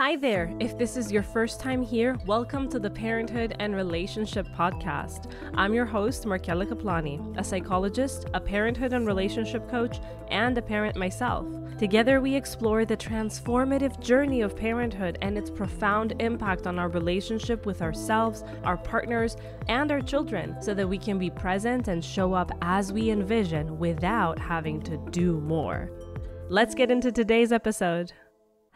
Hi there! If this is your first time here, welcome to the Parenthood and Relationship Podcast. I'm your host, Markella Kaplani, a psychologist, a parenthood and relationship coach, and a parent myself. Together, we explore the transformative journey of parenthood and its profound impact on our relationship with ourselves, our partners, and our children, so that we can be present and show up as we envision without having to do more. Let's get into today's episode.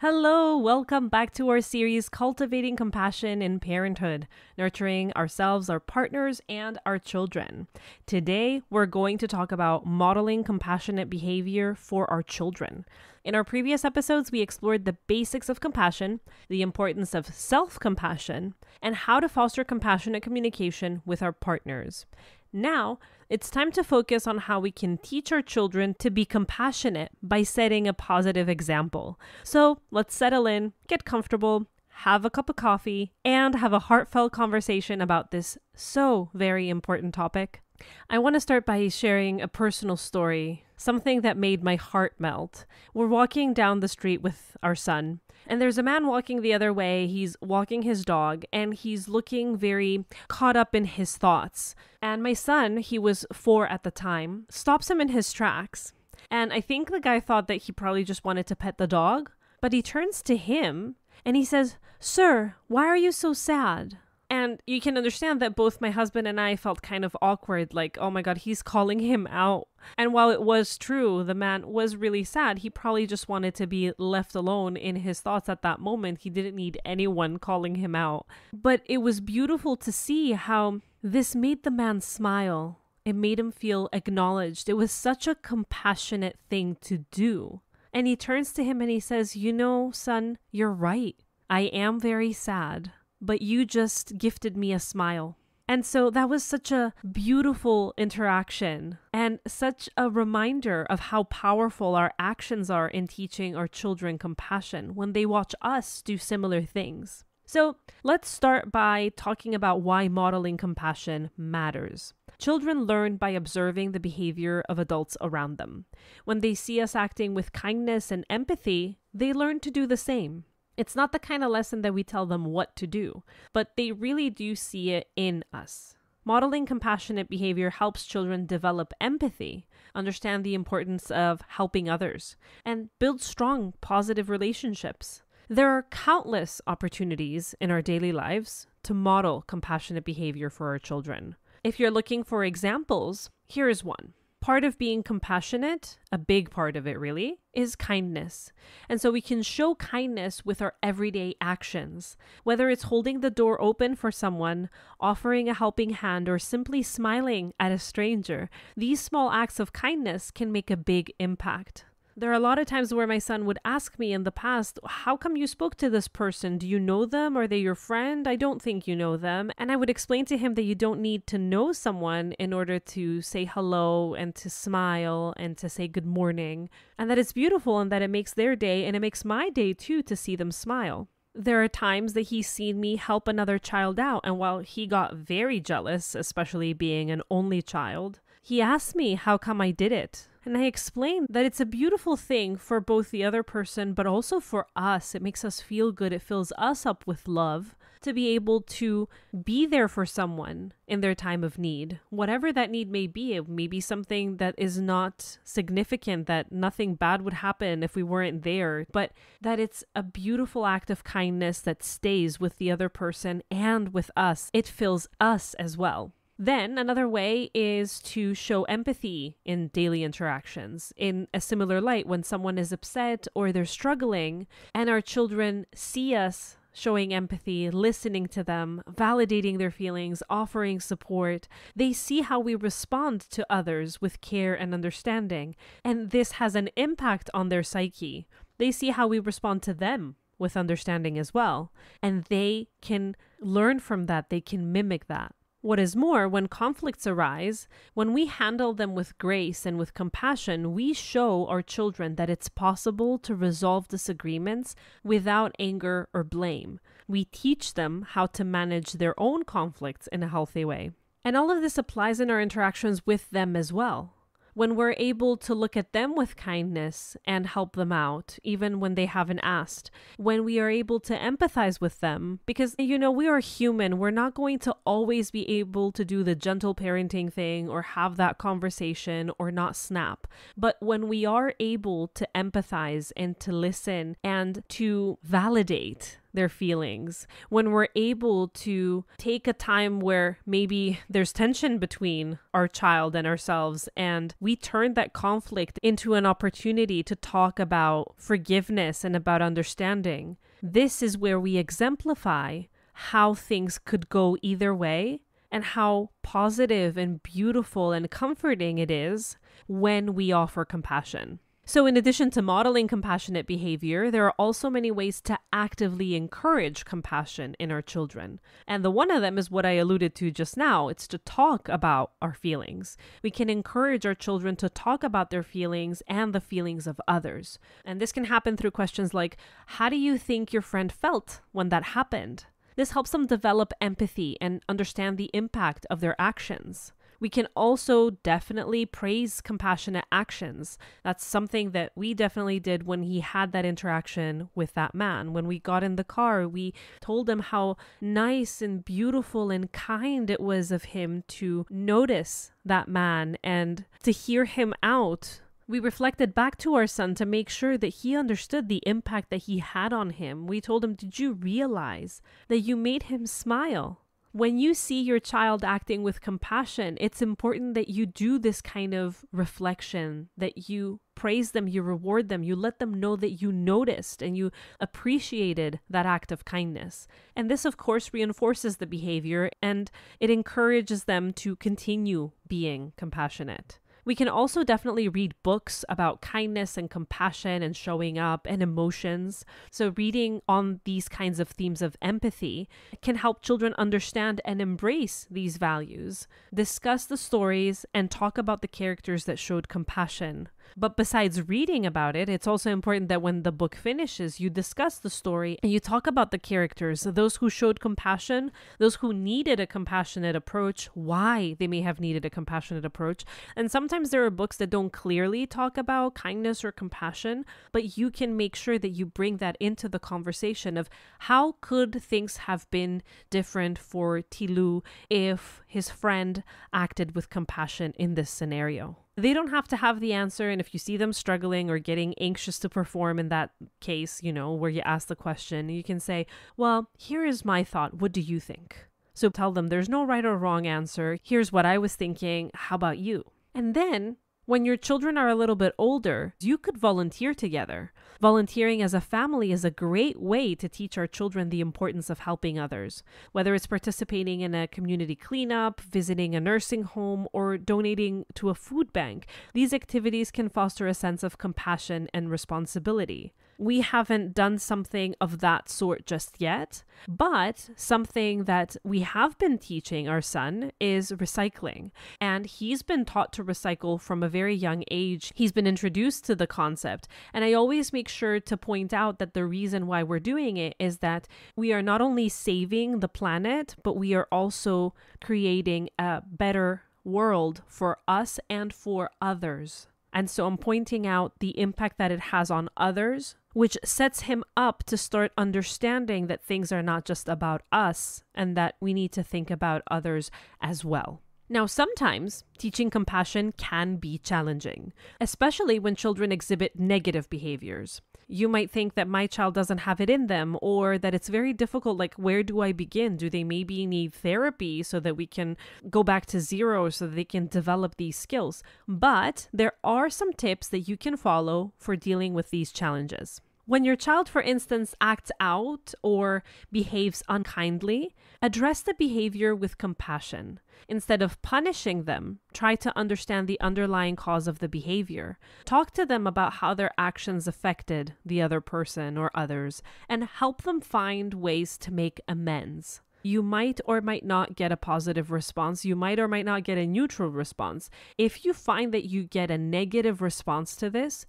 Hello, welcome back to our series Cultivating Compassion in Parenthood, nurturing ourselves, our partners, and our children. Today, we're going to talk about modeling compassionate behavior for our children. In our previous episodes, we explored the basics of compassion, the importance of self-compassion, and how to foster compassionate communication with our partners. Now, it's time to focus on how we can teach our children to be compassionate by setting a positive example. So let's settle in, get comfortable, have a cup of coffee, and have a heartfelt conversation about this so very important topic. I want to start by sharing a personal story, something that made my heart melt. We're walking down the street with our son, and there's a man walking the other way. He's walking his dog, and he's looking very caught up in his thoughts. And my son, he was 4 at the time, stops him in his tracks. And I think the guy thought that he probably just wanted to pet the dog, but he turns to him and he says, "Sir, why are you so sad?" And you can understand that both my husband and I felt kind of awkward, like, oh my God, he's calling him out. And while it was true, the man was really sad. He probably just wanted to be left alone in his thoughts at that moment. He didn't need anyone calling him out. But it was beautiful to see how this made the man smile. It made him feel acknowledged. It was such a compassionate thing to do. And he turns to him and he says, "You know, son, you're right. I am very sad. But you just gifted me a smile." And so that was such a beautiful interaction and such a reminder of how powerful our actions are in teaching our children compassion when they watch us do similar things. So let's start by talking about why modeling compassion matters. Children learn by observing the behavior of adults around them. When they see us acting with kindness and empathy, they learn to do the same. It's not the kind of lesson that we tell them what to do, but they really do see it in us. Modeling compassionate behavior helps children develop empathy, understand the importance of helping others, and build strong, positive relationships. There are countless opportunities in our daily lives to model compassionate behavior for our children. If you're looking for examples, here's one. Part of being compassionate, a big part of it really, is kindness. And so we can show kindness with our everyday actions, whether it's holding the door open for someone, offering a helping hand, or simply smiling at a stranger. These small acts of kindness can make a big impact. There are a lot of times where my son would ask me in the past, "How come you spoke to this person? Do you know them? Are they your friend? I don't think you know them." And I would explain to him that you don't need to know someone in order to say hello and to smile and to say good morning. And that it's beautiful and that it makes their day and it makes my day too to see them smile. There are times that he's seen me help another child out, and while he got very jealous, especially being an only child, he asked me how come I did it. And I explained that it's a beautiful thing for both the other person, but also for us. It makes us feel good. It fills us up with love to be able to be there for someone in their time of need. Whatever that need may be, it may be something that is not significant, that nothing bad would happen if we weren't there, but that it's a beautiful act of kindness that stays with the other person and with us. It fills us as well. Then another way is to show empathy in daily interactions. In a similar light, when someone is upset or they're struggling and our children see us showing empathy, listening to them, validating their feelings, offering support, they see how we respond to others with care and understanding. And this has an impact on their psyche. They see how we respond to them with understanding as well. And they can learn from that. They can mimic that. What is more, when conflicts arise, when we handle them with grace and with compassion, we show our children that it's possible to resolve disagreements without anger or blame. We teach them how to manage their own conflicts in a healthy way. And all of this applies in our interactions with them as well. when we're able to look at them with kindness and help them out, even when they haven't asked, when we are able to empathize with them, because, we are human. We're not going to always be able to do the gentle parenting thing or have that conversation or not snap. But when we are able to empathize and to listen and to validate their feelings, when we're able to take a time where maybe there's tension between our child and ourselves, and we turn that conflict into an opportunity to talk about forgiveness and about understanding, this is where we exemplify how things could go either way and how positive and beautiful and comforting it is when we offer compassion. So in addition to modeling compassionate behavior, there are also many ways to actively encourage compassion in our children. And the one of them is what I alluded to just now. It's to talk about our feelings. We can encourage our children to talk about their feelings and the feelings of others. And this can happen through questions like, how do you think your friend felt when that happened? This helps them develop empathy and understand the impact of their actions. We can also definitely praise compassionate actions. That's something that we definitely did when he had that interaction with that man. When we got in the car, we told him how nice and beautiful and kind it was of him to notice that man and to hear him out. We reflected back to our son to make sure that he understood the impact that he had on him. We told him, did you realize that you made him smile? When you see your child acting with compassion, it's important that you do this kind of reflection, that you praise them, you reward them, you let them know that you noticed and you appreciated that act of kindness. And this, of course, reinforces the behavior and it encourages them to continue being compassionate. We can also definitely read books about kindness and compassion and showing up and emotions. So reading on these kinds of themes of empathy can help children understand and embrace these values, discuss the stories, and talk about the characters that showed compassion. But besides reading about it, it's also important that when the book finishes, you discuss the story and you talk about the characters, those who showed compassion, those who needed a compassionate approach, why they may have needed a compassionate approach. And sometimes there are books that don't clearly talk about kindness or compassion, but you can make sure that you bring that into the conversation of how could things have been different for Tilu if his friend acted with compassion in this scenario. They don't have to have the answer, and if you see them struggling or getting anxious to perform in that case, where you ask the question, you can say, well, here is my thought. What do you think? So tell them there's no right or wrong answer. Here's what I was thinking. How about you? And then when your children are a little bit older, you could volunteer together. Volunteering as a family is a great way to teach our children the importance of helping others, whether it's participating in a community cleanup, visiting a nursing home, or donating to a food bank. These activities can foster a sense of compassion and responsibility. We haven't done something of that sort just yet, but something that we have been teaching our son is recycling. And he's been taught to recycle from a very young age. He's been introduced to the concept. And I always make sure to point out that the reason why we're doing it is that we are not only saving the planet, but we are also creating a better world for us and for others. And so I'm pointing out the impact that it has on others, which sets him up to start understanding that things are not just about us and that we need to think about others as well. Now, sometimes teaching compassion can be challenging, especially when children exhibit negative behaviors. You might think that my child doesn't have it in them, or that it's very difficult, like where do I begin? Do they maybe need therapy so that we can go back to zero so that they can develop these skills? But there are some tips that you can follow for dealing with these challenges. When your child, for instance, acts out or behaves unkindly, address the behavior with compassion. Instead of punishing them, try to understand the underlying cause of the behavior. Talk to them about how their actions affected the other person or others, and help them find ways to make amends. You might or might not get a positive response. You might or might not get a neutral response. If you find that you get a negative response to this,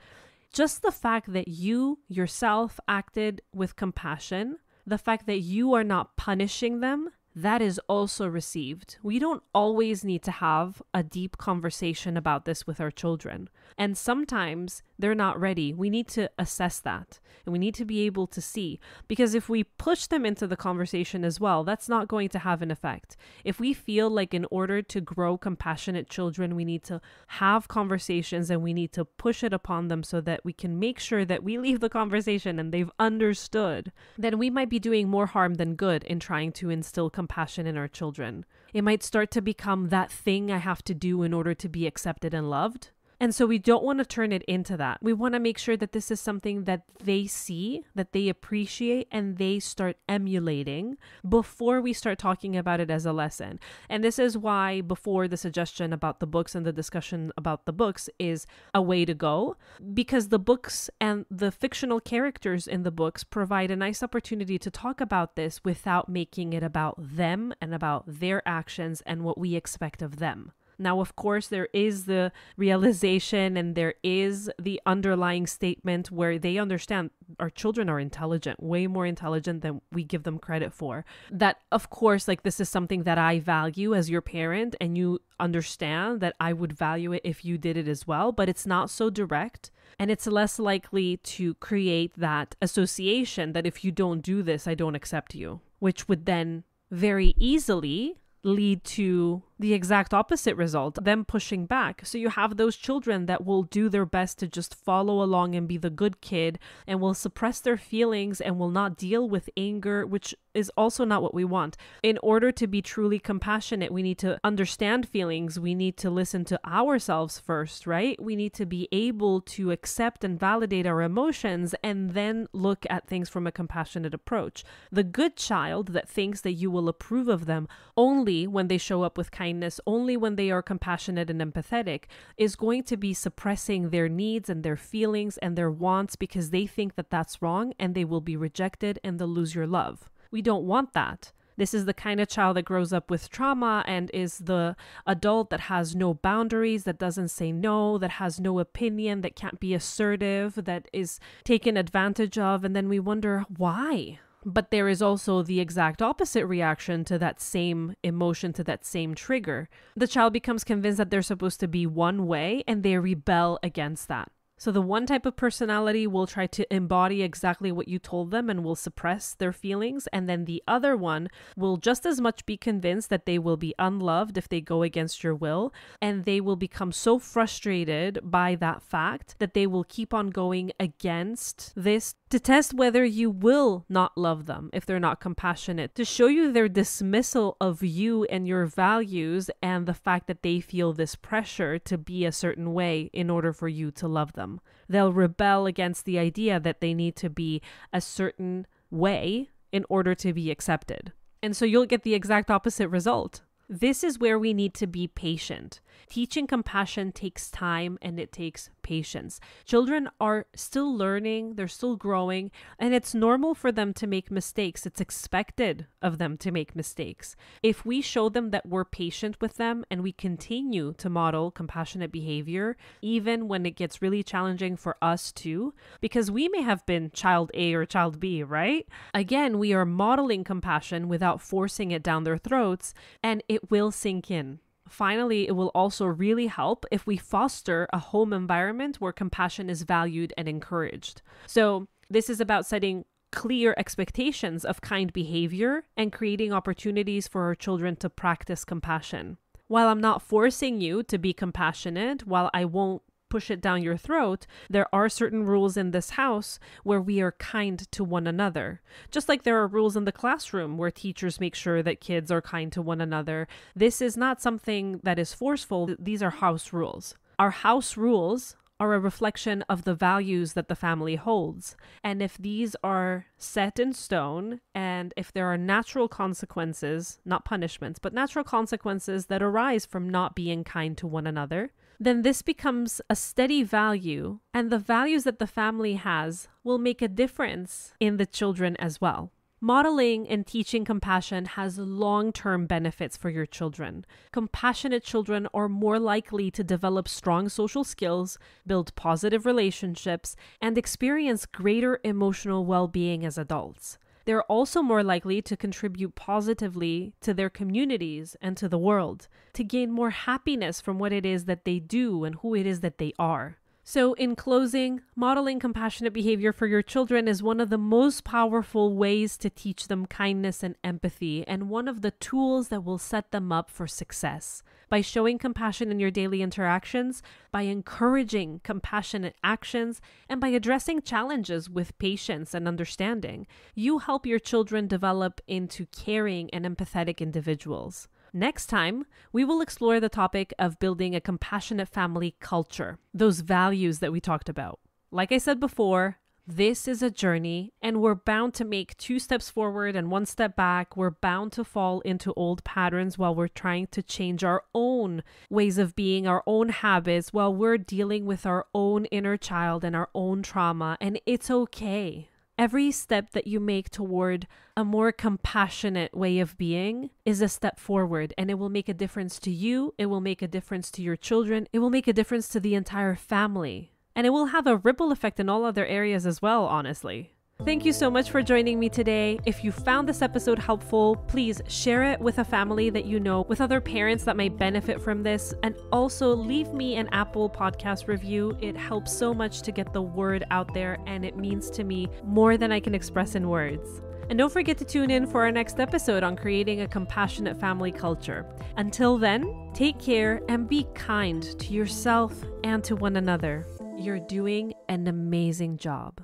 just the fact that you yourself acted with compassion, the fact that you are not punishing them, that is also received. We don't always need to have a deep conversation about this with our children. And sometimes they're not ready. We need to assess that. And we need to be able to see. Because if we push them into the conversation as well, that's not going to have an effect. If we feel like in order to grow compassionate children, we need to have conversations and we need to push it upon them so that we can make sure that we leave the conversation and they've understood, then we might be doing more harm than good in trying to instill compassion in our children. It might start to become that thing I have to do in order to be accepted and loved. And so we don't want to turn it into that. We want to make sure that this is something that they see, that they appreciate, and they start emulating before we start talking about it as a lesson. And this is why before the suggestion about the books and the discussion about the books is a way to go, because the books and the fictional characters in the books provide a nice opportunity to talk about this without making it about them and about their actions and what we expect of them. Now, of course, there is the realization and there is the underlying statement where they understand our children are intelligent, way more intelligent than we give them credit for. That, of course, like this is something that I value as your parent, and you understand that I would value it if you did it as well, but it's not so direct. And it's less likely to create that association that if you don't do this, I don't accept you, which would then very easily lead to the exact opposite result, them pushing back. So you have those children that will do their best to just follow along and be the good kid and will suppress their feelings and will not deal with anger, which is also not what we want. In order to be truly compassionate, we need to understand feelings. We need to listen to ourselves first, right? We need to be able to accept and validate our emotions and then look at things from a compassionate approach. The good child that thinks that you will approve of them only when they show up with kindness, only when they are compassionate and empathetic, is going to be suppressing their needs and their feelings and their wants because they think that that's wrong and they will be rejected and they'll lose your love. We don't want that. This is the kind of child that grows up with trauma and is the adult that has no boundaries, that doesn't say no, that has no opinion, that can't be assertive, that is taken advantage of. And then we wonder why. But there is also the exact opposite reaction to that same emotion, to that same trigger. The child becomes convinced that they're supposed to be one way and they rebel against that. So the one type of personality will try to embody exactly what you told them and will suppress their feelings. And then the other one will just as much be convinced that they will be unloved if they go against your will. And they will become so frustrated by that fact that they will keep on going against this to test whether you will not love them if they're not compassionate, to show you their dismissal of you and your values and the fact that they feel this pressure to be a certain way in order for you to love them. They'll rebel against the idea that they need to be a certain way in order to be accepted. And so you'll get the exact opposite result. This is where we need to be patient. Teaching compassion takes time and it takes patience. Children are still learning, they're still growing, and it's normal for them to make mistakes. It's expected of them to make mistakes. If we show them that we're patient with them and we continue to model compassionate behavior, even when it gets really challenging for us too, because we may have been child A or child B, right? Again, we are modeling compassion without forcing it down their throats, and it will sink in. Finally, it will also really help if we foster a home environment where compassion is valued and encouraged. So this is about setting clear expectations of kind behavior and creating opportunities for our children to practice compassion. While I'm not forcing you to be compassionate, while I won't push it down your throat, there are certain rules in this house where we are kind to one another. Just like there are rules in the classroom where teachers make sure that kids are kind to one another. This is not something that is forceful. These are house rules. Our house rules are a reflection of the values that the family holds. And if these are set in stone, and if there are natural consequences, not punishments, but natural consequences that arise from not being kind to one another, then this becomes a steady value, and the values that the family has will make a difference in the children as well. Modeling and teaching compassion has long-term benefits for your children. Compassionate children are more likely to develop strong social skills, build positive relationships, and experience greater emotional well-being as adults. they're also more likely to contribute positively to their communities and to the world, to gain more happiness from what it is that they do and who it is that they are. So in closing, modeling compassionate behavior for your children is one of the most powerful ways to teach them kindness and empathy, and one of the tools that will set them up for success. By showing compassion in your daily interactions, by encouraging compassionate actions, and by addressing challenges with patience and understanding, you help your children develop into caring and empathetic individuals. Next time, we will explore the topic of building a compassionate family culture, those values that we talked about. Like I said before, this is a journey, and we're bound to make 2 steps forward and 1 step back. We're bound to fall into old patterns while we're trying to change our own ways of being, our own habits, while we're dealing with our own inner child and our own trauma, and it's okay. Every step that you make toward a more compassionate way of being is a step forward, and it will make a difference to you. It will make a difference to your children. It will make a difference to the entire family. And it will have a ripple effect in all other areas as well, honestly. Thank you so much for joining me today. If you found this episode helpful, please share it with a family that you know, with other parents that might benefit from this, and also leave me an Apple Podcast review. It helps so much to get the word out there, and it means to me more than I can express in words. And don't forget to tune in for our next episode on creating a compassionate family culture. Until then, take care and be kind to yourself and to one another. You're doing an amazing job.